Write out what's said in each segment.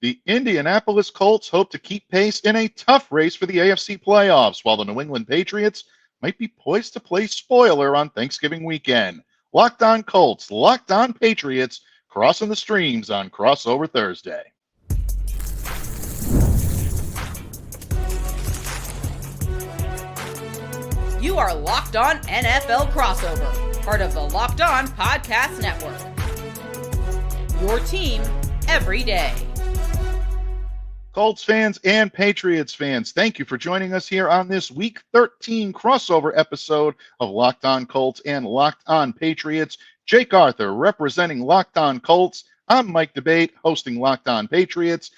The Indianapolis Colts hope to keep pace in a tough race for the AFC playoffs, while the New England Patriots might be poised to play spoiler on Thanksgiving weekend. Locked On Colts, Locked On Patriots, crossing the streams on Crossover Thursday. You are Locked On NFL Crossover, part of the Locked On Podcast Network. Your team every day. Colts fans and Patriots fans, thank you for joining us here on this Week 13 crossover episode of Locked On Colts and Locked On Patriots. Jake Arthur representing Locked On Colts. I'm Mike Debate hosting Locked On Patriots.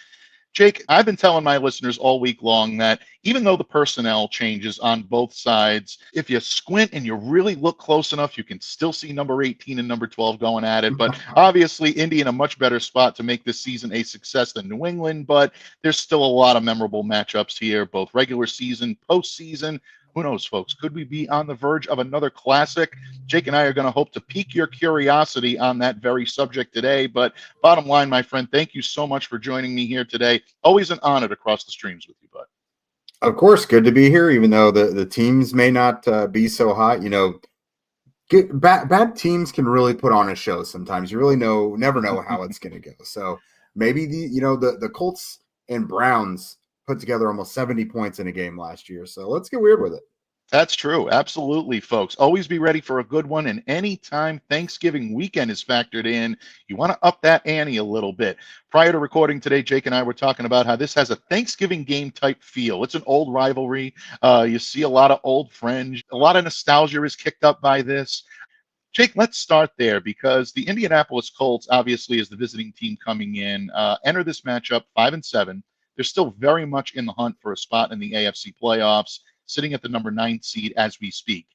Jake, I've been telling my listeners all week long that even though the personnel changes on both sides, if you squint and you really look close enough, you can still see number 18 and number 12 going at it. But obviously, Indy in a much better spot to make this season a success than New England. But there's still a lot of memorable matchups here, both regular season, postseason. Who knows, folks? Could we be on the verge of another classic? Jake and I are going to hope to pique your curiosity on that very subject today. But bottom line, my friend, thank you so much for joining me here today. Always an honor to cross the streams with you, bud. Of course, good to be here, even though the teams may not be so hot. You know, bad teams can really put on a show sometimes. You really never know how it's going to go. So maybe the Colts and Browns put together almost 70 points in a game last year. So let's get weird with it. That's true. Absolutely, folks. Always be ready for a good one. And anytime Thanksgiving weekend is factored in, you want to up that ante a little bit. Prior to recording today, Jake and I were talking about how this has a Thanksgiving game type feel. It's an old rivalry. You see a lot of old friends. A lot of nostalgia is kicked up by this. Jake, let's start there because the Indianapolis Colts, obviously, is the visiting team coming in, enter this matchup 5-7. They're still very much in the hunt for a spot in the AFC playoffs, sitting at the number 9 seed as we speak.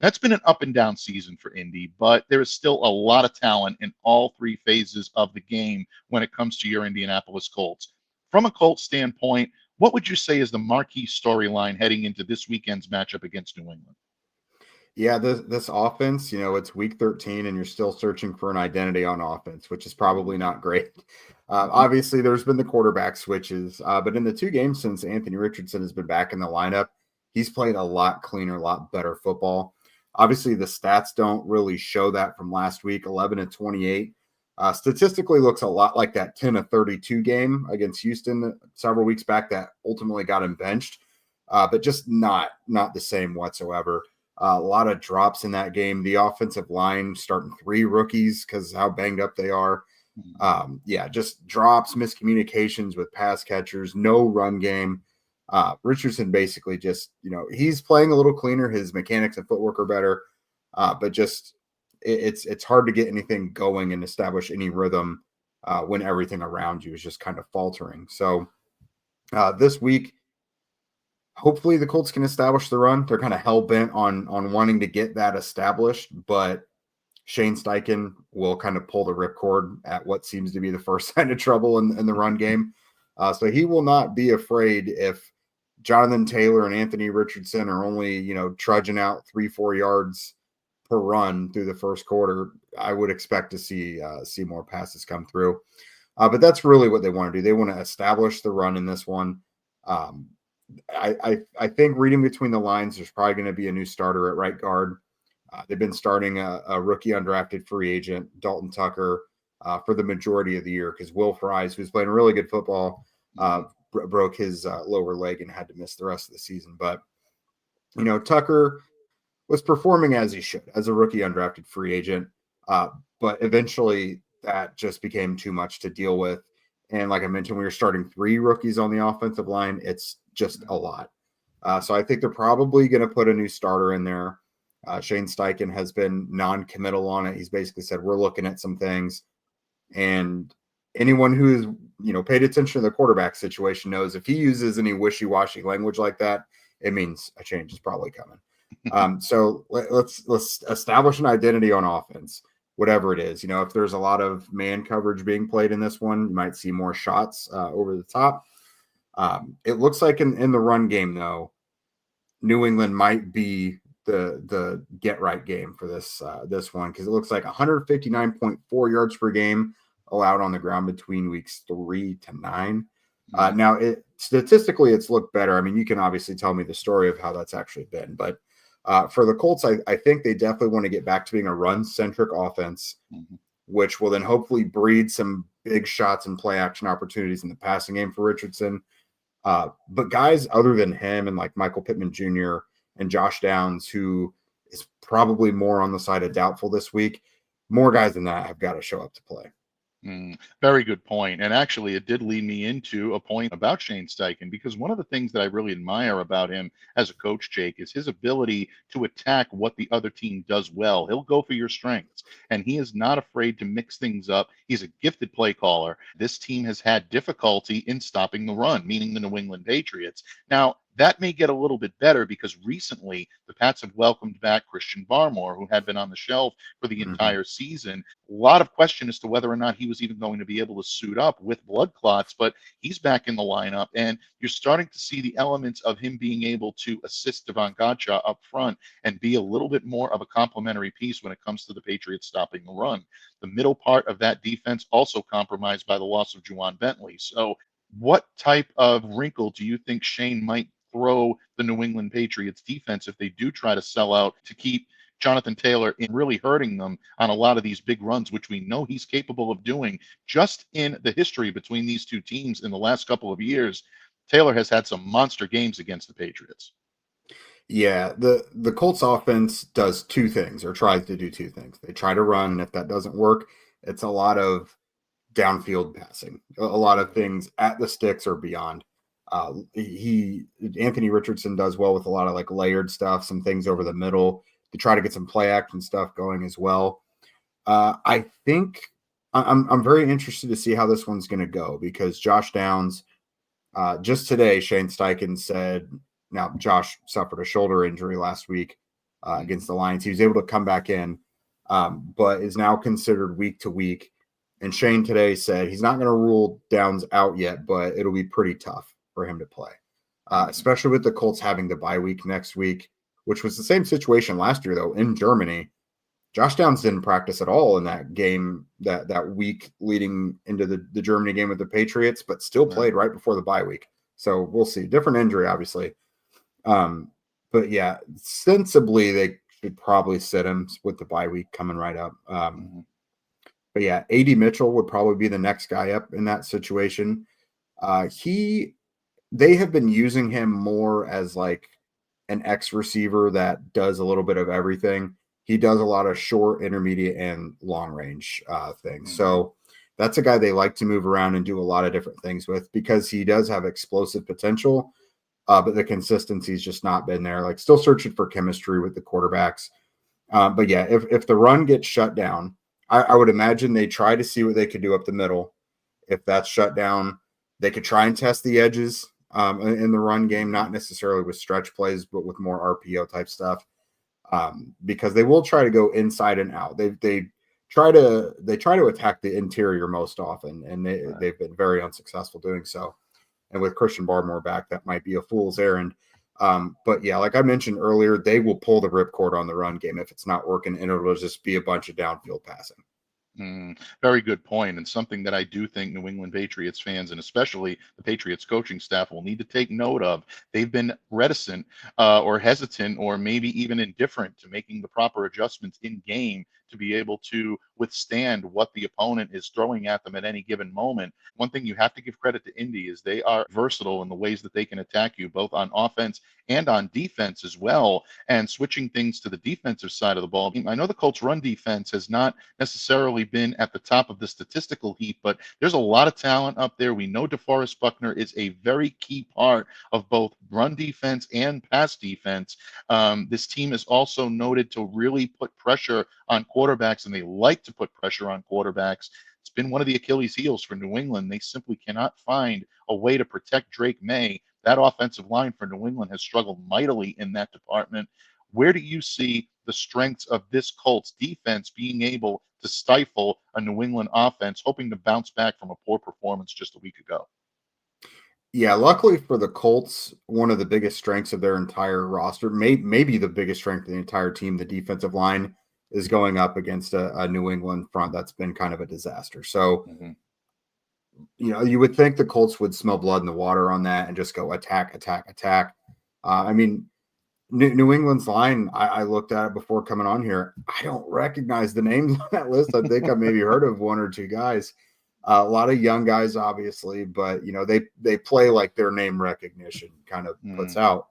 That's been an up and down season for Indy, but there is still a lot of talent in all three phases of the game when it comes to your Indianapolis Colts. From a Colts standpoint, what would you say is the marquee storyline heading into this weekend's matchup against New England? Yeah, this offense, it's week 13 and you're still searching for an identity on offense, which is probably not great. Obviously, there's been the quarterback switches, but in the 2 games since Anthony Richardson has been back in the lineup, he's played a lot cleaner, a lot better football. Obviously, the stats don't really show that from last week, 11-28. Statistically looks a lot like that 10-32 game against Houston several weeks back that ultimately got him benched, but just not the same whatsoever. A lot of drops in that game. The offensive line starting 3 rookies because how banged up they are. Just drops, miscommunications with pass catchers, no run game. Richardson basically just, he's playing a little cleaner. His mechanics and footwork are better, but just it's hard to get anything going and establish any rhythm when everything around you is just kind of faltering. So this week, hopefully the Colts can establish the run. They're kind of hell-bent on wanting to get that established, but Shane Steichen will kind of pull the ripcord at what seems to be the first sign of trouble in the run game. So he will not be afraid if Jonathan Taylor and Anthony Richardson are only, trudging out 3-4 yards per run through the first quarter. I would expect to see more passes come through. But that's really what they want to do. They want to establish the run in this one. I think reading between the lines, there's probably going to be a new starter at right guard. They've been starting a rookie undrafted free agent, Dalton Tucker, for the majority of the year because Will Fries, who's playing really good football, broke his lower leg and had to miss the rest of the season. But, Tucker was performing as he should as a rookie undrafted free agent. But eventually that just became too much to deal with. And like I mentioned, we were starting 3 rookies on the offensive line. It's just a lot. So I think they're probably going to put a new starter in there. Shane Steichen has been non-committal on it. He's basically said, we're looking at some things. And anyone who's, paid attention to the quarterback situation knows if he uses any wishy-washy language like that, it means a change is probably coming. So let's establish an identity on offense, whatever it is. If there's a lot of man coverage being played in this one, you might see more shots over the top. It looks like in the run game, though, New England might be the get right game for this one because it looks like 159.4 yards per game allowed on the ground between weeks 3 to 9. Now, statistically, it's looked better. I mean, you can obviously tell me the story of how that's actually been. But for the Colts, I think they definitely want to get back to being a run-centric offense, which will then hopefully breed some big shots and play action opportunities in the passing game for Richardson. But guys other than him and like Michael Pittman Jr. and Josh Downs, who is probably more on the side of doubtful this week, more guys than that have got to show up to play. Very good point. And actually, it did lead me into a point about Shane Steichen, because one of the things that I really admire about him as a coach, Jake, is his ability to attack what the other team does well. He'll go for your strengths, and he is not afraid to mix things up. He's a gifted play caller. This team has had difficulty in stopping the run, meaning the New England Patriots. Now, that may get a little bit better because recently the Pats have welcomed back Christian Barmore, who had been on the shelf for the entire season. A lot of question as to whether or not he was even going to be able to suit up with blood clots, but he's back in the lineup, and you're starting to see the elements of him being able to assist Devon Godchaux up front and be a little bit more of a complementary piece when it comes to the Patriots stopping the run. The middle part of that defense also compromised by the loss of Juwan Bentley. So what type of wrinkle do you think Shane might throw the New England Patriots defense if they do try to sell out to keep Jonathan Taylor in really hurting them on a lot of these big runs, which we know he's capable of doing? Just in the history between these two teams in the last couple of years, Taylor has had some monster games against the Patriots. Yeah, the Colts offense does two things, or tries to do two things. They try to run, and if that doesn't work, it's a lot of downfield passing, a lot of things at the sticks or beyond. Anthony Richardson does well with a lot of like layered stuff, some things over the middle to try to get some play action stuff going as well. I think I'm very interested to see how this one's going to go, because Josh Downs, just today, Shane Steichen said, now Josh suffered a shoulder injury last week against the Lions. He was able to come back in, but is now considered week to week. And Shane today said he's not going to rule Downs out yet, but it'll be pretty tough for him to play, especially with the Colts having the bye week next week, which was the same situation last year, though, in Germany. Josh Downs didn't practice at all in that game, that week leading into the Germany game with the Patriots, but still played right before the bye week. So we'll see. Different injury, obviously. But yeah, sensibly, they should probably sit him with the bye week coming right up. But yeah, A.D. Mitchell would probably be the next guy up in that situation. They have been using him more as like an X receiver that does a little bit of everything. He does a lot of short, intermediate, and long range things. So that's a guy they like to move around and do a lot of different things with, because he does have explosive potential, but the consistency's just not been there. Like, still searching for chemistry with the quarterbacks. But yeah, if the run gets shut down, I would imagine they try to see what they could do up the middle. If that's shut down, they could try and test the edges in the run game, not necessarily with stretch plays, but with more RPO type stuff, because they will try to go inside and out. They try to attack the interior most often, and they've been very unsuccessful doing so. And with Christian Barmore back, that might be a fool's errand. But yeah, like I mentioned earlier, they will pull the ripcord on the run game if it's not working, and it'll just be a bunch of downfield passing. Very good point, and something that I do think New England Patriots fans, and especially the Patriots coaching staff, will need to take note of. They've been reticent or hesitant, or maybe even indifferent to making the proper adjustments in game to be able to withstand what the opponent is throwing at them at any given moment. One thing you have to give credit to Indy is they are versatile in the ways that they can attack you, both on offense and on defense as well. And switching things to the defensive side of the ball, I know the Colts run defense has not necessarily been at the top of the statistical heap, but there's a lot of talent up there. We know DeForest Buckner is a very key part of both run defense and pass defense. This team is also noted to really put pressure on quarterbacks, and they like to put pressure on quarterbacks. It's been one of the Achilles heels for New England. They simply cannot find a way to protect Drake Maye. That offensive line for New England has struggled mightily in that department. Where do you see the strengths of this Colts defense being able to stifle a New England offense hoping to bounce back from a poor performance just a week ago? Yeah, luckily for the Colts, one of the biggest strengths of their entire roster, maybe the biggest strength of the entire team, the defensive line, is going up against a New England front that's been kind of a disaster. So, you would think the Colts would smell blood in the water on that and just go attack, attack, attack. I mean, New England's line, I looked at it before coming on here. I don't recognize the names on that list. I think I've maybe heard of one or two guys. A lot of young guys, obviously, but they play like their name recognition kind of puts out.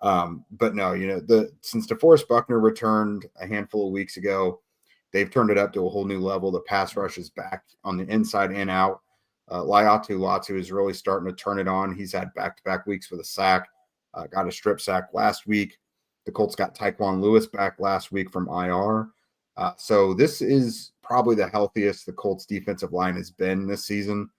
But no, since DeForest Buckner returned a handful of weeks ago, they've turned it up to a whole new level. The pass rush is back on the inside and out. Latu is really starting to turn it on. He's had back-to-back weeks with a sack. Got a strip sack last week. The Colts got Tyquan Lewis back last week from IR. So this is probably the healthiest the Colts defensive line has been this season.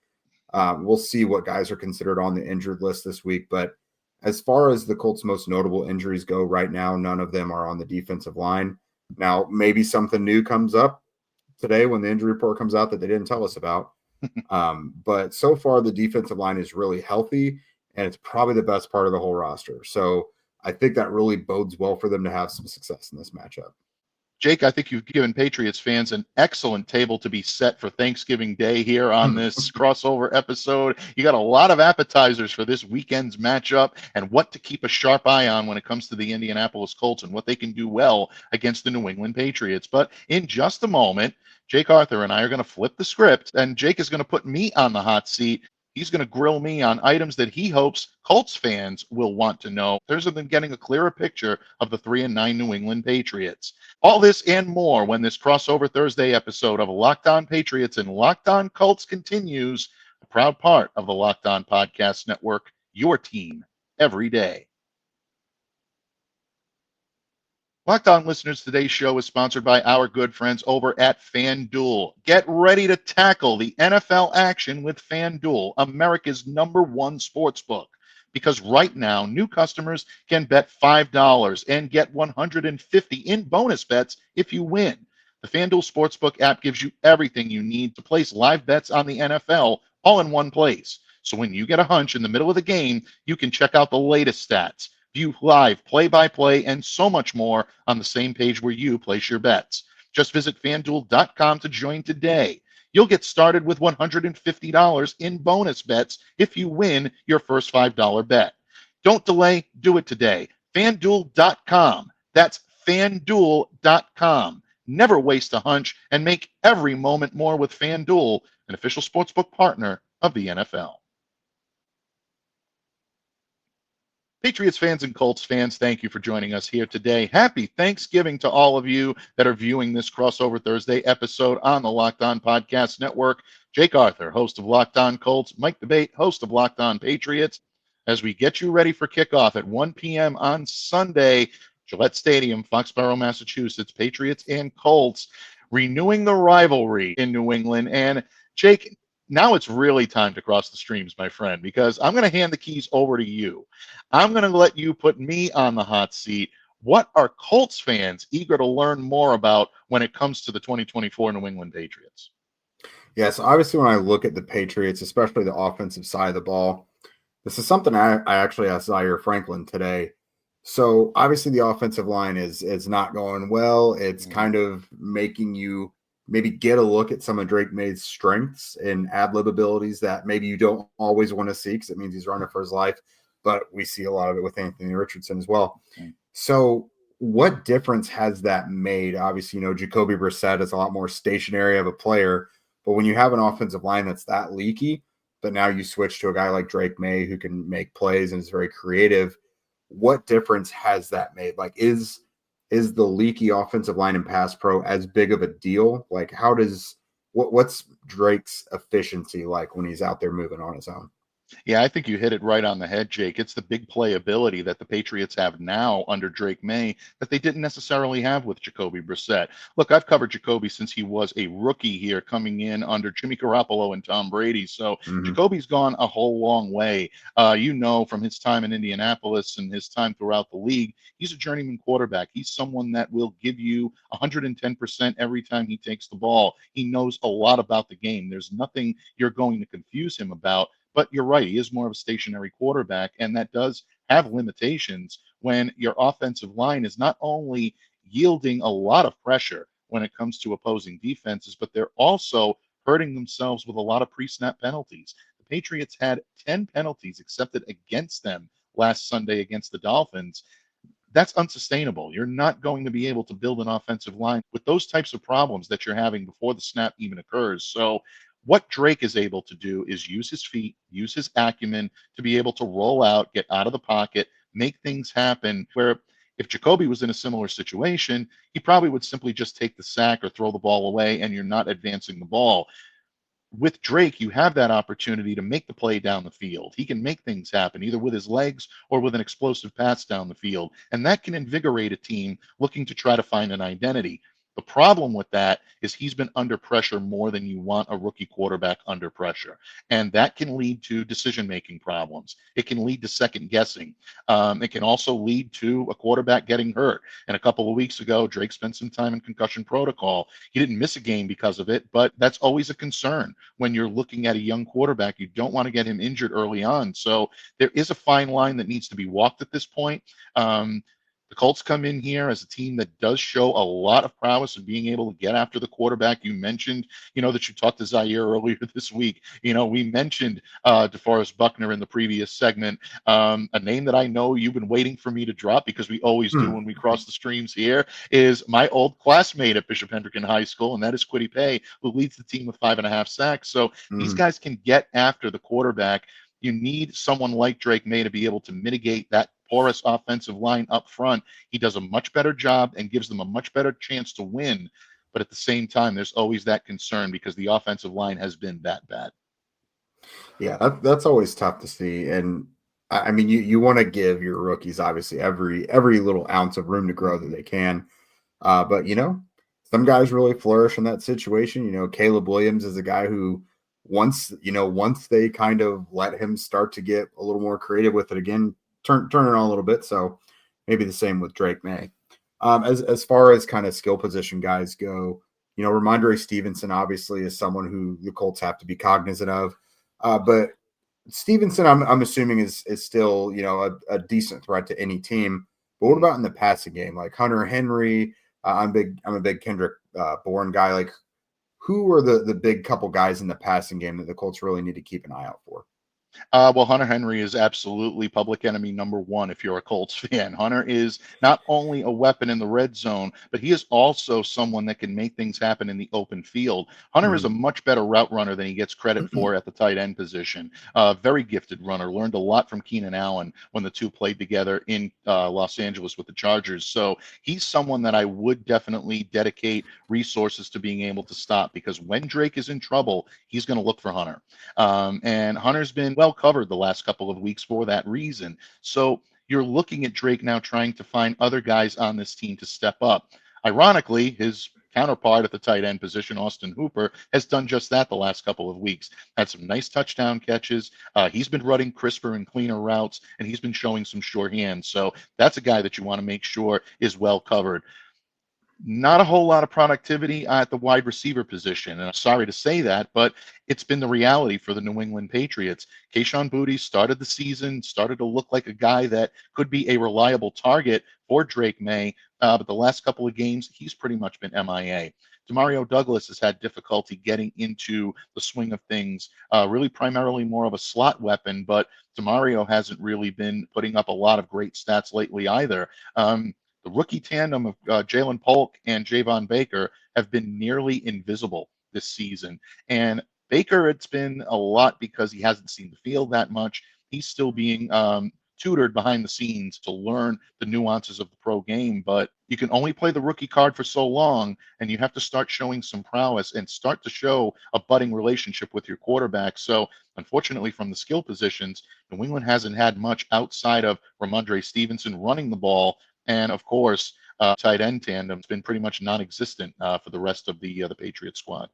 We'll see what guys are considered on the injured list this week. But as far as the Colts' most notable injuries go right now, none of them are on the defensive line. Now, maybe something new comes up today when the injury report comes out that they didn't tell us about. But so far, the defensive line is really healthy, and it's probably the best part of the whole roster. So I think that really bodes well for them to have some success in this matchup. Jake, I think you've given Patriots fans an excellent table to be set for Thanksgiving Day here on this crossover episode. You got a lot of appetizers for this weekend's matchup and what to keep a sharp eye on when it comes to the Indianapolis Colts and what they can do well against the New England Patriots. But in just a moment, Jake Arthur and I are going to flip the script, and Jake is going to put me on the hot seat. He's going to grill me on items that he hopes Colts fans will want to know. There's been getting a clearer picture of the 3-9 New England Patriots. All this and more when this crossover Thursday episode of Locked On Patriots and Locked On Colts continues, a proud part of the Locked On Podcast Network, your team every day. Locked On listeners, today's show is sponsored by our good friends over at FanDuel. Get ready to tackle the NFL action with FanDuel, America's #1 sportsbook. Because right now, new customers can bet $5 and get $150 in bonus bets if you win. The FanDuel Sportsbook app gives you everything you need to place live bets on the NFL all in one place. So when you get a hunch in the middle of the game, you can check out the latest stats, view live play-by-play, and so much more on the same page where you place your bets. Just visit FanDuel.com to join today. You'll get started with $150 in bonus bets if you win your first $5 bet. Don't delay, do it today. FanDuel.com. That's FanDuel.com. Never waste a hunch and make every moment more with FanDuel, an official sportsbook partner of the NFL. Patriots fans and Colts fans, thank you for joining us here today. Happy Thanksgiving to all of you that are viewing this crossover Thursday episode on the Locked On Podcast Network. Jake Arthur, host of Locked On Colts, Mike Debate, host of Locked On Patriots, as we get you ready for kickoff at 1 p.m. on Sunday, Gillette Stadium, Foxborough, Massachusetts, Patriots and Colts, renewing the rivalry in New England. And Jake, now it's really time to cross the streams, my friend, because I'm going to hand the keys over to you. I'm going to let you put me on the hot seat. What are Colts fans eager to learn more about when it comes to the 2024 New England Patriots? Yes, obviously when I look at the Patriots, especially the offensive side of the ball, this is something I actually asked Zaire Franklin today. So obviously the offensive line is not going well. It's kind of making you maybe get a look at some of Drake Maye's strengths and ad-lib abilities that maybe you don't always want to see because it means he's running for his life. But we see a lot of it with Anthony Richardson as well. So what difference has that made? Obviously, Jacoby Brissett is a lot more stationary of a player. But when you have an offensive line that's that leaky, but now you switch to a guy like Drake Maye who can make plays and is very creative, what difference has that made? Like, is the leaky offensive line in pass pro as big of a deal? Like, what's Drake's efficiency like when he's out there moving on his own? Yeah, I think you hit it right on the head, Jake. It's the big playability that the Patriots have now under Drake Maye that they didn't necessarily have with Jacoby Brissett. Look, I've covered Jacoby since he was a rookie here coming in under Jimmy Garoppolo and Tom Brady. So Jacoby's gone a whole long way. From his time in Indianapolis and his time throughout the league, he's a journeyman quarterback. He's someone that will give you 110% every time he takes the ball. He knows a lot about the game. There's nothing you're going to confuse him about. But you're right, he is more of a stationary quarterback, and that does have limitations when your offensive line is not only yielding a lot of pressure, when it comes to opposing defenses, but they're also hurting themselves with a lot of pre-snap penalties. The Patriots had 10 penalties accepted against them last Sunday against the Dolphins. That's unsustainable. You're not going to be able to build an offensive line with those types of problems that you're having before the snap even occurs. So what Drake is able to do is use his feet, use his acumen to be able to roll out, get out of the pocket, make things happen where if Jacoby was in a similar situation, he probably would simply just take the sack or throw the ball away and you're not advancing the ball. With Drake, you have that opportunity to make the play down the field. He can make things happen either with his legs or with an explosive pass down the field. And that can invigorate a team looking to try to find an identity. The problem with that is he's been under pressure more than you want a rookie quarterback under pressure. And that can lead to decision-making problems. It can lead to second guessing. It can also lead to a quarterback getting hurt. And a couple of weeks ago, Drake spent some time in concussion protocol. He didn't miss a game because of it, but that's always a concern when you're looking at a young quarterback. You don't want to get him injured early on. So there is a fine line that needs to be walked at this point. The Colts come in here as a team that does show a lot of prowess in being able to get after the quarterback. You mentioned, that you talked to Zaire earlier this week. We mentioned DeForest Buckner in the previous segment, a name that I know you've been waiting for me to drop because we always do when we cross the streams here, is my old classmate at Bishop Hendricken High School, and that is Kwity Paye, who leads the team with 5.5 sacks. So these guys can get after the quarterback. You need someone like Drake Maye to be able to mitigate that porous offensive line up front. He does a much better job and gives them a much better chance to win. But at the same time, there's always that concern because the offensive line has been that bad. Yeah, that's always tough to see. And I mean, you want to give your rookies obviously every little ounce of room to grow that they can. But some guys really flourish in that situation. Caleb Williams is a guy who once they kind of let him start to get a little more creative with it again, turn it on a little bit. So maybe the same with Drake Maye. As far as kind of skill position guys go, Ramondre Stevenson obviously is someone who the Colts have to be cognizant of. But Stevenson, I'm assuming is still, a decent threat to any team. But what about in the passing game? Like Hunter Henry, I'm a big Kendrick Bourne guy. Like, who are the big couple guys in the passing game that the Colts really need to keep an eye out for? Well, Hunter Henry is absolutely public enemy number one if you're a Colts fan. Hunter is not only a weapon in the red zone, but he is also someone that can make things happen in the open field. Hunter is a much better route runner than he gets credit for at the tight end position. Very gifted runner. Learned a lot from Keenan Allen when the two played together in Los Angeles with the Chargers. So he's someone that I would definitely dedicate resources to being able to stop, because when Drake is in trouble, he's going to look for Hunter. And Hunter's been well covered the last couple of weeks for that reason. So you're looking at Drake now trying to find other guys on this team to step up. Ironically, his counterpart at the tight end position, Austin Hooper, has done just that the last couple of weeks. Had some nice touchdown catches. He's been running crisper and cleaner routes, and he's been showing some sure hands. So that's a guy that you want to make sure is well covered. Not a whole lot of productivity at the wide receiver position. And I'm sorry to say that, but it's been the reality for the New England Patriots. Kayshon Boutte started the season, started to look like a guy that could be a reliable target for Drake Maye. But the last couple of games, he's pretty much been MIA. Demario Douglas has had difficulty getting into the swing of things, really primarily more of a slot weapon, but Demario hasn't really been putting up a lot of great stats lately either. The rookie tandem of Jalen Polk and Javon Baker have been nearly invisible this season. And Baker, it's been a lot because he hasn't seen the field that much. He's still being tutored behind the scenes to learn the nuances of the pro game. But you can only play the rookie card for so long, and you have to start showing some prowess and start to show a budding relationship with your quarterback. So unfortunately, from the skill positions, New England hasn't had much outside of Ramondre Stevenson running the ball. And of course, tight end tandem has been pretty much non-existent for the rest of the Patriot squad.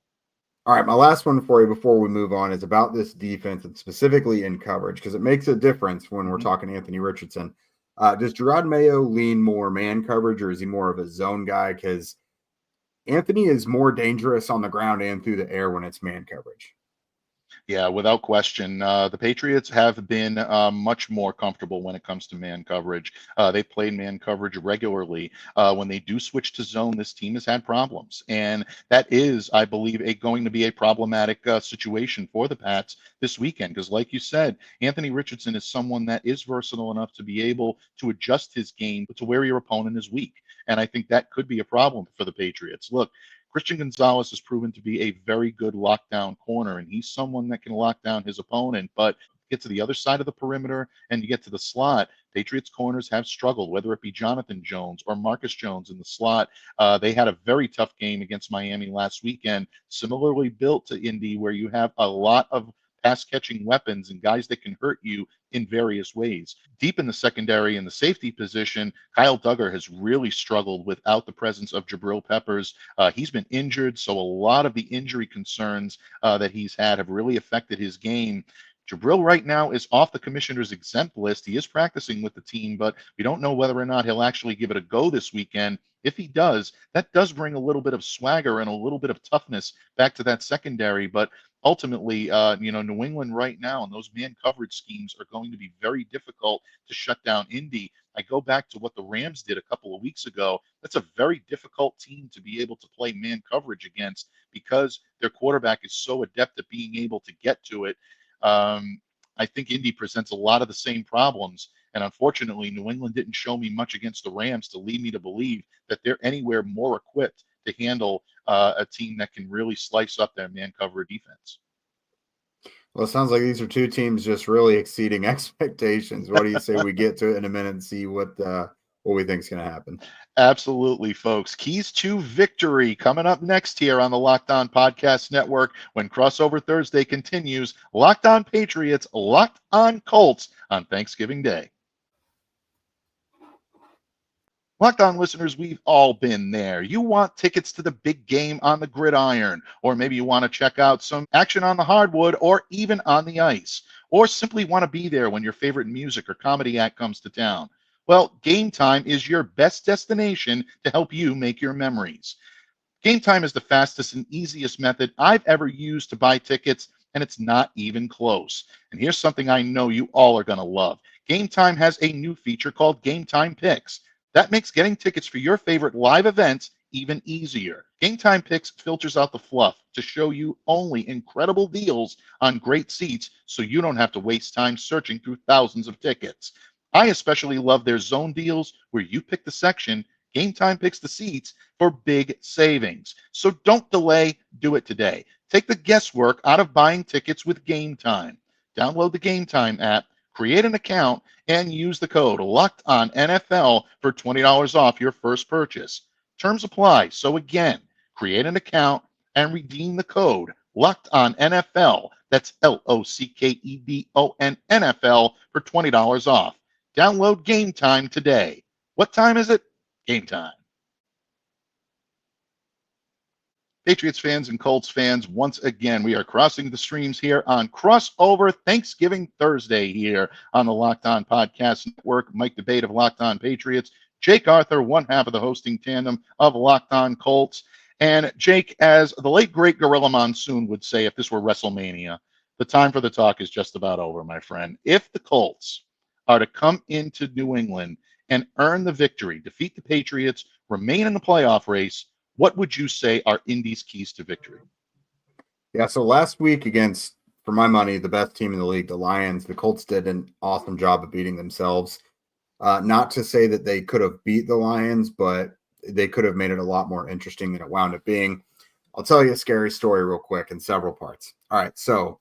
All right, my last one for you before we move on is about this defense and specifically in coverage, because it makes a difference when we're talking Anthony Richardson. Does Gerard Mayo lean more man coverage, or is he more of a zone guy? Because Anthony is more dangerous on the ground and through the air when it's man coverage. Yeah, without question. The Patriots have been much more comfortable when it comes to man coverage. They've played man coverage regularly. When they do switch to zone, this team has had problems. And that is, I believe, going to be a problematic situation for the Pats this weekend. Because, like you said, Anthony Richardson is someone that is versatile enough to be able to adjust his game to where your opponent is weak. And I think that could be a problem for the Patriots. Look, Christian Gonzalez has proven to be a very good lockdown corner, and he's someone that can lock down his opponent. But get to the other side of the perimeter and you get to the slot, Patriots corners have struggled, whether it be Jonathan Jones or Marcus Jones in the slot. They had a very tough game against Miami last weekend, similarly built to Indy, where you have a lot of pass catching weapons and guys that can hurt you in various ways. Deep in the secondary in the safety position, Kyle Duggar has really struggled without the presence of Jabril Peppers. He's been injured, so a lot of the injury concerns that he's had have really affected his game. Jabril right now is off the commissioner's exempt list. He is practicing with the team, but we don't know whether or not he'll actually give it a go this weekend. If he does, that does bring a little bit of swagger and a little bit of toughness back to that secondary. But ultimately, New England right now and those man coverage schemes are going to be very difficult to shut down Indy. I go back to what the Rams did a couple of weeks ago. That's a very difficult team to be able to play man coverage against because their quarterback is so adept at being able to get to it. I think Indy presents a lot of the same problems. And unfortunately, New England didn't show me much against the Rams to lead me to believe that they're anywhere more equipped to handle a team that can really slice up their man cover defense. Well, it sounds like these are two teams just really exceeding expectations. What do you say we get to it in a minute and see what we think is going to happen? Absolutely, folks. Keys to victory coming up next here on the Locked On Podcast Network when Crossover Thursday continues. Locked On Patriots, Locked On Colts on Thanksgiving Day. Locked On listeners, we've all been there. You want tickets to the big game on the gridiron, or maybe you want to check out some action on the hardwood or even on the ice, or simply want to be there when your favorite music or comedy act comes to town. Well, Game Time is your best destination to help you make your memories. Game Time is the fastest and easiest method I've ever used to buy tickets, and it's not even close. And here's something I know you all are going to love. Game Time has a new feature called Game Time Picks. That makes getting tickets for your favorite live events even easier. Game Time Picks filters out the fluff to show you only incredible deals on great seats so you don't have to waste time searching through thousands of tickets. I especially love their zone deals where you pick the section, Game Time picks the seats for big savings. So don't delay, do it today. Take the guesswork out of buying tickets with Game Time. Download the Game Time app, create an account, and use the code LOCKEDONNFL for $20 off your first purchase. Terms apply. So again, create an account and redeem the code LOCKEDONNFL. That's LOCKEDON NFL for $20 off. Download Game Time today. What time is it? Game Time. Patriots fans and Colts fans, once again, we are crossing the streams here on Crossover Thanksgiving Thursday here on the Locked On Podcast Network. Mike Debate of Locked On Patriots, Jake Arthur, one half of the hosting tandem of Locked On Colts. And Jake, as the late, great Gorilla Monsoon would say if this were WrestleMania, the time for the talk is just about over, my friend. If the Colts are to come into New England and earn the victory, defeat the Patriots, remain in the playoff race, what would you say are Indy's keys to victory? Yeah, so last week against, for my money, the best team in the league, the Lions, the Colts did an awesome job of beating themselves. Not to say that they could have beat the Lions, but they could have made it a lot more interesting than it wound up being. I'll tell you a scary story real quick in several parts. All right, so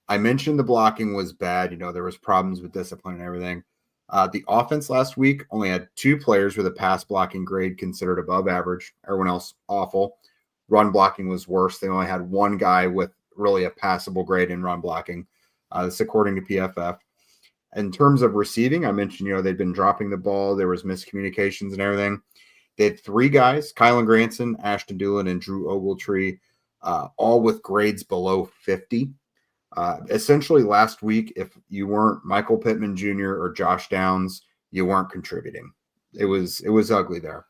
I mentioned the blocking was bad. There was problems with discipline and everything. The offense last week only had 2 players with a pass blocking grade considered above average. Everyone else, awful. Run blocking was worse. They only had 1 guy with really a passable grade in run blocking. This according to PFF. In terms of receiving, I mentioned, they'd been dropping the ball. There was miscommunications and everything. They had 3 guys, Kylan Granson, Ashton Dulin, and Drew Ogletree, all with grades below 50. Essentially last week, if you weren't Michael Pittman Jr. or Josh Downs, you weren't contributing. It was ugly there.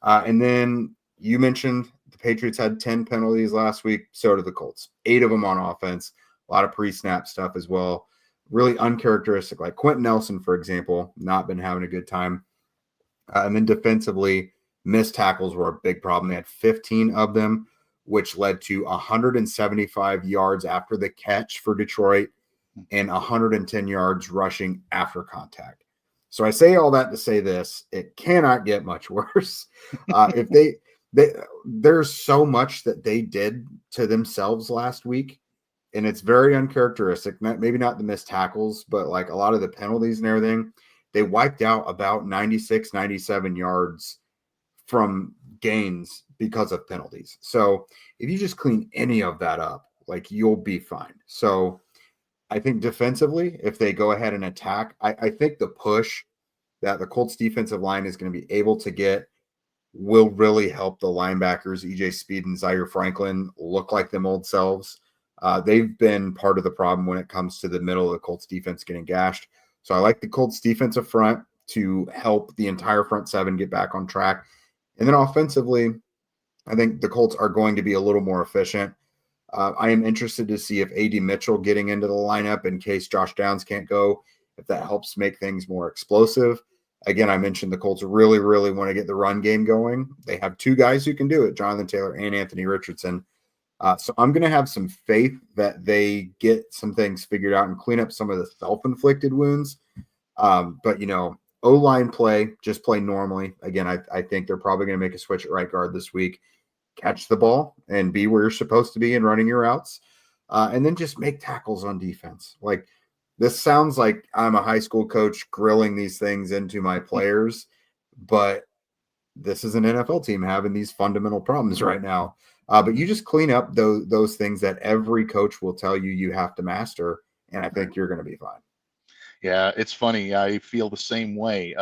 And then you mentioned the Patriots had 10 penalties last week. So did the Colts, 8 of them on offense. a lot of pre-snap stuff as well. Really uncharacteristic, like Quentin Nelson, for example, not been having a good time. And then defensively, missed tackles were a big problem. They had 15 of them, which led to 175 yards after the catch for Detroit and 110 yards rushing after contact. So I say all that to say this: it cannot get much worse. If there's so much that they did to themselves last week, and it's very uncharacteristic. Maybe not the missed tackles, but like a lot of the penalties and everything. They wiped out about 96, 97 yards from gains because of penalties. So if you just clean any of that up, like, you'll be fine. So I think defensively, if they go ahead and attack, I think the push that the Colts defensive line is going to be able to get will really help the linebackers, EJ Speed and Zaire Franklin, look like them old selves. They've been part of the problem when it comes to the middle of the Colts defense getting gashed. So I like the Colts defensive front to help the entire front seven get back on track. And then offensively, I think the Colts are going to be a little more efficient. I am interested to see if A.D. Mitchell getting into the lineup in case Josh Downs can't go, if that helps make things more explosive. Again, I mentioned the Colts really, really want to get the run game going. They have two guys who can do it, Jonathan Taylor and Anthony Richardson. So I'm going to have some faith that they get some things figured out and clean up some of the self-inflicted wounds. But, O-line play, just play normally. Again, I think they're probably going to make a switch at right guard this week. Catch the ball and be where you're supposed to be and running your routes. And then just make tackles on defense. Like, this sounds like I'm a high school coach grilling these things into my players, but this is an NFL team having these fundamental problems right now. But you just clean up those things that every coach will tell you have to master, and I think you're going to be fine. Yeah, it's funny. I feel the same way.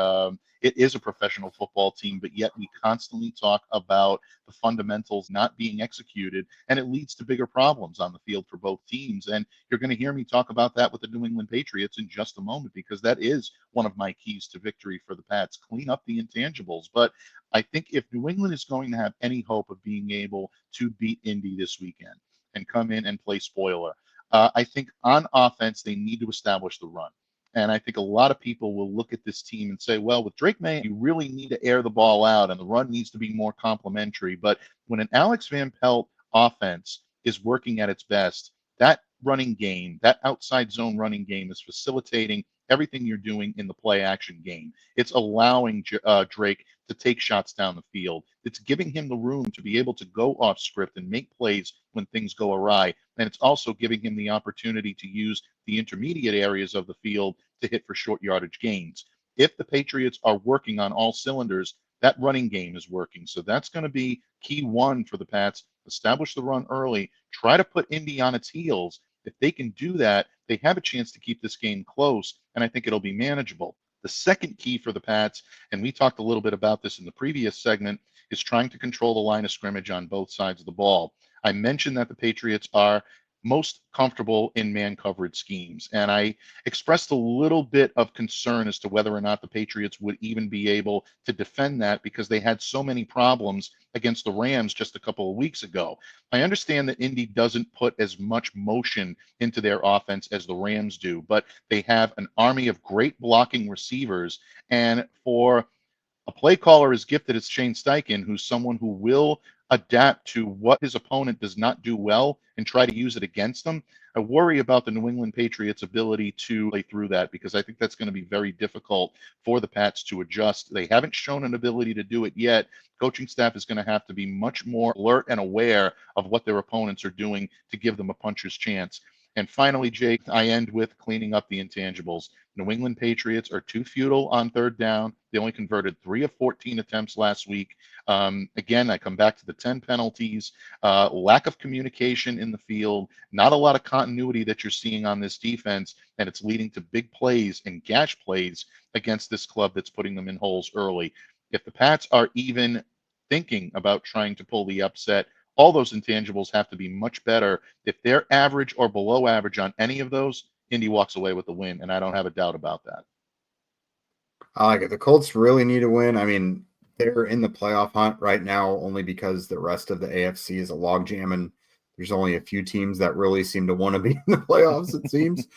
It is a professional football team, but yet we constantly talk about the fundamentals not being executed, and it leads to bigger problems on the field for both teams. And you're going to hear me talk about that with the New England Patriots in just a moment, because that is one of my keys to victory for the Pats. Clean up the intangibles. But I think if New England is going to have any hope of being able to beat Indy this weekend and come in and play spoiler, I think on offense, they need to establish the run. And I think a lot of people will look at this team and say, well, with Drake Maye, you really need to air the ball out and the run needs to be more complementary. But when an Alex Van Pelt offense is working at its best, that running game, that outside zone running game is facilitating everything you're doing in the play action game. It's allowing Drake to take shots down the field. It's giving him the room to be able to go off script and make plays when things go awry. And it's also giving him the opportunity to use the intermediate areas of the field to hit for short yardage gains. If the Patriots are working on all cylinders, that running game is working. So that's going to be key one for the Pats. Establish the run early. Try to put Indy on its heels. If they can do that, they have a chance to keep this game close, and I think it'll be manageable. The second key for the Pats, and we talked a little bit about this in the previous segment, is trying to control the line of scrimmage on both sides of the ball. I mentioned that the Patriots are most comfortable in man coverage schemes, and I expressed a little bit of concern as to whether or not the Patriots would even be able to defend that, because they had so many problems against the Rams just a couple of weeks ago. I understand that Indy doesn't put as much motion into their offense as the Rams do, but they have an army of great blocking receivers, and for a play caller as gifted as Shane Steichen, who's someone who will adapt to what his opponent does not do well and try to use it against them, I worry about the New England Patriots' ability to play through that, because I think that's going to be very difficult for the Pats to adjust. They haven't shown an ability to do it yet. Coaching staff is going to have to be much more alert and aware of what their opponents are doing to give them a puncher's chance. And finally, Jake, I end with cleaning up the intangibles. New England Patriots are too futile on third down. They only converted 3 of 14 attempts last week. Again, I come back to the 10 penalties, lack of communication in the field, not a lot of continuity that you're seeing on this defense, and it's leading to big plays and gash plays against this club that's putting them in holes early. If the Pats are even thinking about trying to pull the upset, all those intangibles have to be much better. If they're average or below average on any of those, Indy walks away with the win, and I don't have a doubt about that. I like it. The Colts really need to win. I mean, they're in the playoff hunt right now only because the rest of the AFC is a logjam, and there's only a few teams that really seem to want to be in the playoffs, it seems.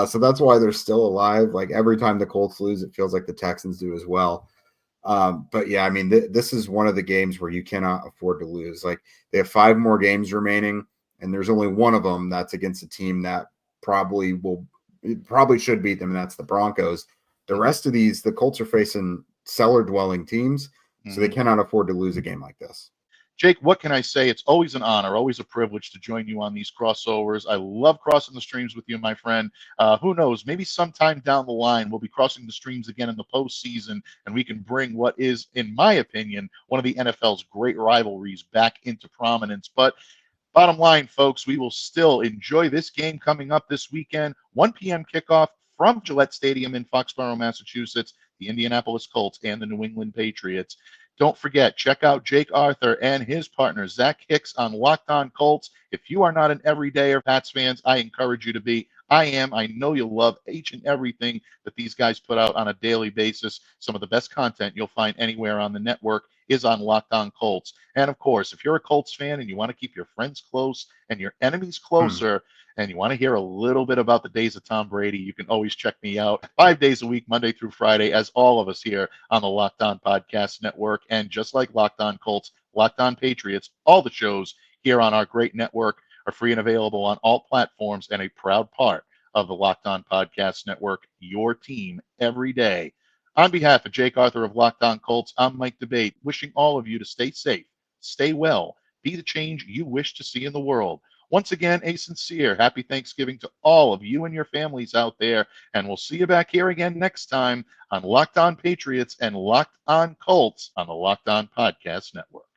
So that's why they're still alive. Like every time the Colts lose, it feels like the Texans do as well. But yeah, I mean, this is one of the games where you cannot afford to lose. Like they have 5 more games remaining, and there's only one of them that's against a team that probably should beat them, and that's the Broncos. The rest of these, the Colts are facing cellar-dwelling teams, so they cannot afford to lose a game like this. Jake, what can I say? It's always an honor, always a privilege to join you on these crossovers. I love crossing the streams with you, my friend. Who knows? Maybe sometime down the line, we'll be crossing the streams again in the postseason, and we can bring what is, in my opinion, one of the NFL's great rivalries back into prominence. But bottom line, folks, we will still enjoy this game coming up this weekend. 1 p.m. kickoff from Gillette Stadium in Foxborough, Massachusetts, the Indianapolis Colts and the New England Patriots. Don't forget, check out Jake Arthur and his partner, Zach Hicks, on Locked On Colts. If you are not an everyday Pats fans, I encourage you to be. I am. I know you'll love each and everything that these guys put out on a daily basis. Some of the best content you'll find anywhere on the network is on Locked On Colts. And of course, if you're a Colts fan and you want to keep your friends close and your enemies closer, and you want to hear a little bit about the days of Tom Brady, you can always check me out 5 days a week, Monday through Friday, as all of us here on the Locked On Podcast Network. And just like Locked On Colts, Locked On Patriots, all the shows here on our great network are free and available on all platforms and a proud part of the Locked On Podcast Network, your team every day. On behalf of Jake Arthur of Locked On Colts, I'm Mike Debate, wishing all of you to stay safe, stay well, be the change you wish to see in the world. Once again, a sincere happy Thanksgiving to all of you and your families out there, and we'll see you back here again next time on Locked On Patriots and Locked On Colts on the Locked On Podcast Network.